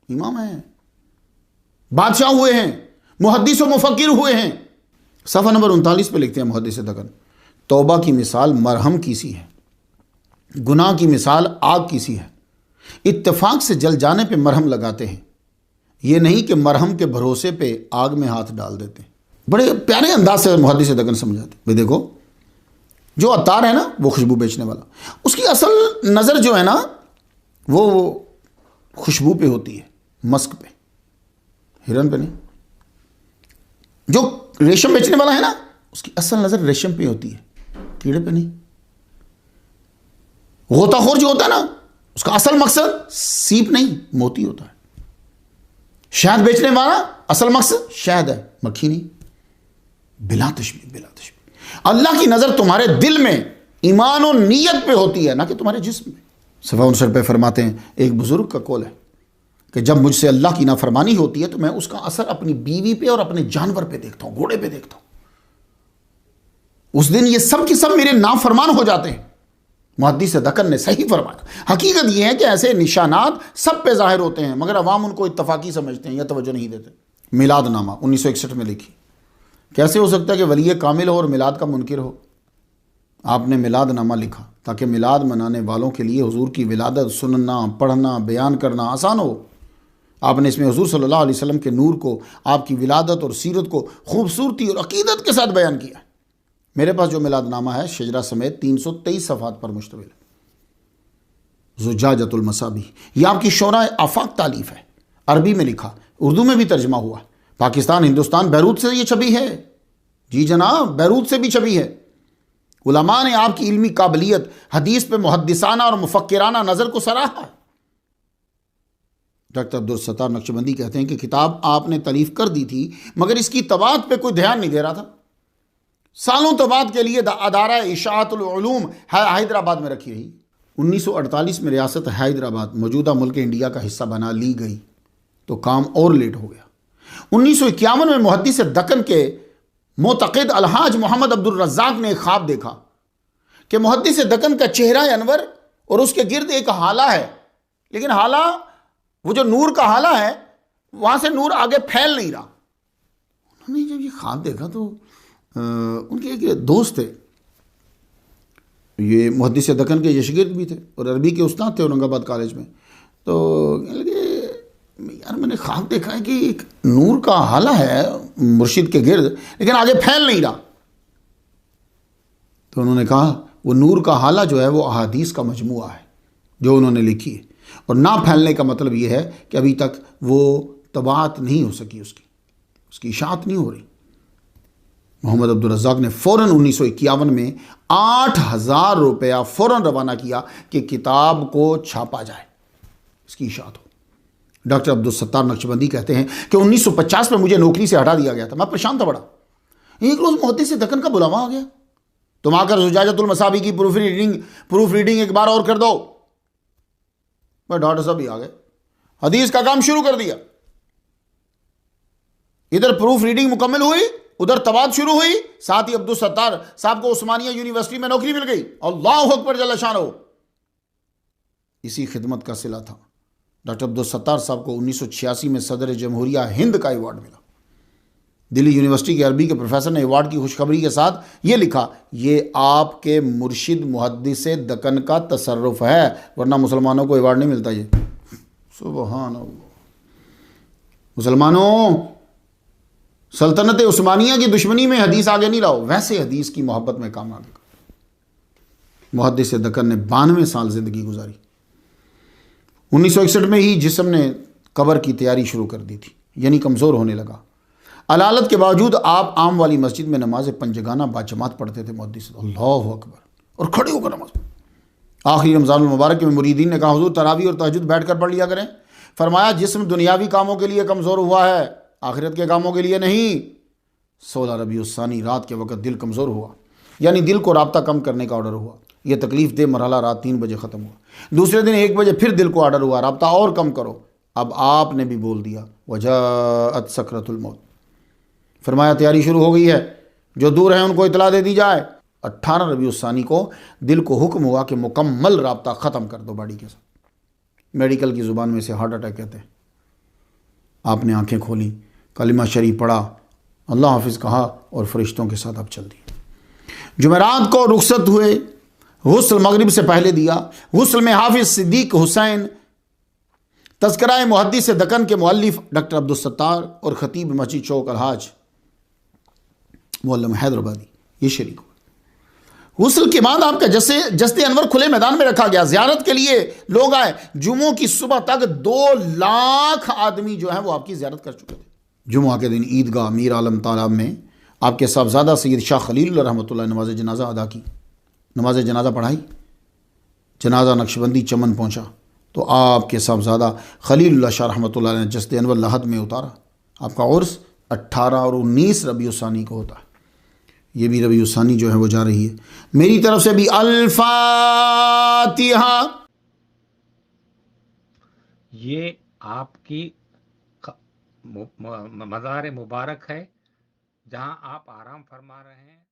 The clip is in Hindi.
इमाम हैं, बादशाह हुए हैं, मुहद्दिस व मुफक्किर हुए हैं। सफ़ा नंबर 39 पे लिखते हैं मुहद्दिस दकन, तौबा की मिसाल मरहम की सी है, गुनाह की मिसाल आग की सी है। इत्तेफाक से जल जाने पे मरहम लगाते हैं, ये नहीं कि मरहम के भरोसे पे आग में हाथ डाल देते हैं। बड़े प्यारे अंदाज से मुहद्दिस दकन समझाते भाई देखो, जो अत्तार है ना वो खुशबू बेचने वाला, उसकी असल नज़र जो है ना वो खुशबू पे होती है, मस्क पे, हिरन पे नहीं। जो रेशम बेचने वाला है ना उसकी असल नज़र रेशम पे होती है, कीड़े पे नहीं। गोताखोर जो होता है ना उसका असल मकसद सीप नहीं, मोती होता है। शहद बेचने वाला असल मकसद शहद है, मक्खी नहीं। बिला तशबीह, बिला तशबीह। अल्लाह की नज़र तुम्हारे दिल में, ईमान और नीयत पे होती है, ना कि तुम्हारे जिस्म में। सफ़ा 59 पे फरमाते हैं, एक बुजुर्ग का कौल है कि जब मुझसे अल्लाह की नाफरमानी होती है तो मैं उसका असर अपनी बीवी पे और अपने जानवर पे देखता हूं, घोड़े पे देखता हूं। उस दिन ये सब के सब मेरे नाफरमान हो जाते हैं। मुहद्दिस दकन ने सही फरमाया। हकीकत यह है कि ऐसे निशानात सब पे जाहिर होते हैं, मगर अवाम उनको इत्तफाकी समझते हैं या तवज्जो नहीं देते। मिलादनामा 1961 में लिखी। कैसे हो सकता है कि वली कामिल हो और मिलाद का मुनकिर हो? आपने मिलादनामा लिखा ताकि मिलाद मनाने वालों के लिए हुजूर की विलादत सुनना, पढ़ना, बयान करना आसान हो। आपने इसमें हुजूर सल्लल्लाहु अलैहि वसल्लम के नूर को, आपकी विलादत और सीरत को खूबसूरती और अकीदत के साथ बयान किया। मेरे पास जो मिलादनामा है शजरा समेत 323 सफ़ात पर मुश्तमिल है। ज़ुजाजतुल मसाबी, यह आपकी शोरा आफाक तालीफ है, अरबी में लिखा, उर्दू में भी तर्जमा हुआ। पाकिस्तान, हिंदुस्तान, बैरूत से ये छपी है। जी जनाब, बैरूत से भी छपी है। उलमा ने आपकी इल्मी काबिलियत, हदीस पे मुहद्दिसाना और मुफक्किराना नज़र को सराहा है। डॉक्टर अब्दुल सत्तार नक्शबंदी कहते हैं कि किताब आपने तारीफ कर दी थी मगर इसकी तबात पे कोई ध्यान नहीं दे रहा था। सालों तबात के लिए अदारा इशाअतुल उलूम हैदराबाद में रखी रही। 1948 में रियासत हैदराबाद मौजूदा मुल्क इंडिया का हिस्सा बना ली गई तो काम और लेट हो गया। 1951 में मुहद्दिस दक्कन के मोतक़िद अलहाज मोहम्मद अब्दुल रज़्ज़ाक़ ने एक ख्वाब देखा कि मुहद्दिस दक्कन का चेहरा अनवर और उसके गिर्द एक हाला है, लेकिन हाला, वो जो नूर का हाला है, वहां से नूर आगे फैल नहीं रहा। उन्होंने जब ये ख्वाब देखा तो उनके एक दोस्त थे, ये मुहद्दिस दक्कन के यशगिर्द भी थे और अरबी के उस्ताद थे औरंगाबाद कॉलेज में। तो लगे यार मैंने ख्वाब देखा है कि एक नूर का हाला है मुर्शिद के गिर्द, लेकिन आगे फैल नहीं रहा। तो उन्होंने कहा वो नूर का हाला जो है वो अहादीस का मजमुआ है जो उन्होंने लिखी है, और ना फैलने का मतलब ये है कि अभी तक वो तबात नहीं हो सकी, उसकी इशाअत नहीं हो रही। मोहम्मद अब्दुल रज़्ज़ाक़ ने फ़ौरन 1951 में 8,000 रुपया फ़ौरन रवाना किया कि किताब को छापा जाए, इसकी इशाअत हो। डॉक्टर अब्दुल सत्तार नक्शबंदी कहते हैं कि 1950 में मुझे नौकरी से हटा दिया गया था। मैं परेशान था बड़ा। एक रोज़ मुहद्दिस दक्कन का बुलावा आ गया, तुम आकर ज़ुजाजतुल मसाबी की प्रूफ रीडिंग एक बार और कर दो। मैं डॉक्टर साहब भी आ गए, हदीस का काम शुरू कर दिया। इधर प्रूफ रीडिंग मुकम्मल हुई, उधर तबात शुरू हुई, साथ ही अब्दुल सत्तार साहब को उस्मानिया यूनिवर्सिटी में नौकरी मिल गई। अल्लाहु अकबर जल्ल शानो। इसी खिदमत का सिला था। डॉक्टर अब्दुल सत्तार साहब को 1986 में सदर जमहूरिया हिंद का अवार्ड मिला। दिल्ली यूनिवर्सिटी के अरबी के प्रोफेसर ने अवार्ड की खुशखबरी के साथ ये लिखा, ये आपके मुर्शिद मुहद्दिस दक्कन का तसर्रुफ है, वरना मुसलमानों को अवार्ड नहीं मिलता। ये सुभान अल्लाह। मुसलमानों, सल्तनत उस्मानिया की दुश्मनी में हदीस आगे नहीं लाओ, वैसे हदीस की मोहब्बत में काम आगे। मुहद्दिस दक्कन ने 92 साल जिंदगी गुजारी। 1961 में ही जिस्म ने कब्र की तैयारी शुरू कर दी थी, यानी कमज़ोर होने लगा। अलालत के बावजूद आप आम वाली मस्जिद में नमाज पंजगाना बाजमात पढ़ते थे मुहद्दिस, अल्लाहु अकबर, और खड़े होकर नमाज। आखिरी रमज़ान मुबारक में मुरीदीन ने कहा, हुजूर तरावी और तहज्जुद बैठ कर पढ़ लिया करें। फरमाया, जिस्म दुनियावी कामों के लिए कमज़ोर हुआ है, आखिरत के कामों के लिए नहीं। 16 रबीउल सानी रात के वक्त दिल कमज़ोर हुआ, यानी दिल को राब्ता कम करने का ऑर्डर हुआ। यह तकलीफ़ दे मरहला रात 3 बजे ख़त्म हुआ। दूसरे दिन 1 बजे फिर दिल को ऑर्डर हुआ, राब्ता और कम करो। अब आपने भी बोल दिया, वजाअत सकरतुल मौत। फरमाया, तैयारी शुरू हो गई है, जो दूर हैं उनको इतला दे दी जाए। 18 रबीउल सानी को दिल को हुक्म हुआ कि मुकम्मल राब्ता ख़त्म कर दो बॉडी के साथ। मेडिकल की ज़ुबान में से हार्ट अटैक कहते हैं। आपने आंखें खोली, कलिमा शरीफ पढ़ा, अल्लाह हाफिज़ कहा और फरिश्तों के साथ आप चल दिए। जुमेरात को रुखसत हुए, गुस्ल मगरिब से पहले दिया। गुस्ल में हाफिज़ सिद्दीक हुसैन, तज़किरा मुहद्दिस दक्कन के मुअल्लिफ डॉक्टर अब्दुल सत्तार और खतीब मस्जिद चौक अलहाज मुअल्लम हैदराबादी ये शरीक हुए। गुस्ल के बाद आपका जस्ते अनवर खुले मैदान में रखा गया। ज़ियारत के लिए लोग आए। जुम्मों की सुबह तक 2 लाख आदमी जो है वो आपकी ज़ियारत कर चुके थे। जुम्मा के दिन ईदगाह मीर आलम तालाब में आपके साहबजादा सैयद शाह खलील रहमतुल्लाह नमाज जनाजा अदा की, नमाज जनाजा पढ़ाई। जनाजा नक्शबंदी चमन पहुँचा तो आपके साहबजादा खलील शाह रहमतुल्लाह ने जस्ते अनवर लहद में उतारा। आपका उर्स 18 और 19 रबीउल सानी को होता है। ये भी रबीउल सानी जो है वो जा रही है। मेरी तरफ से भी अल फातिहा। ये आपकी मज़ार मुबारक है जहां आप आराम फरमा रहे हैं।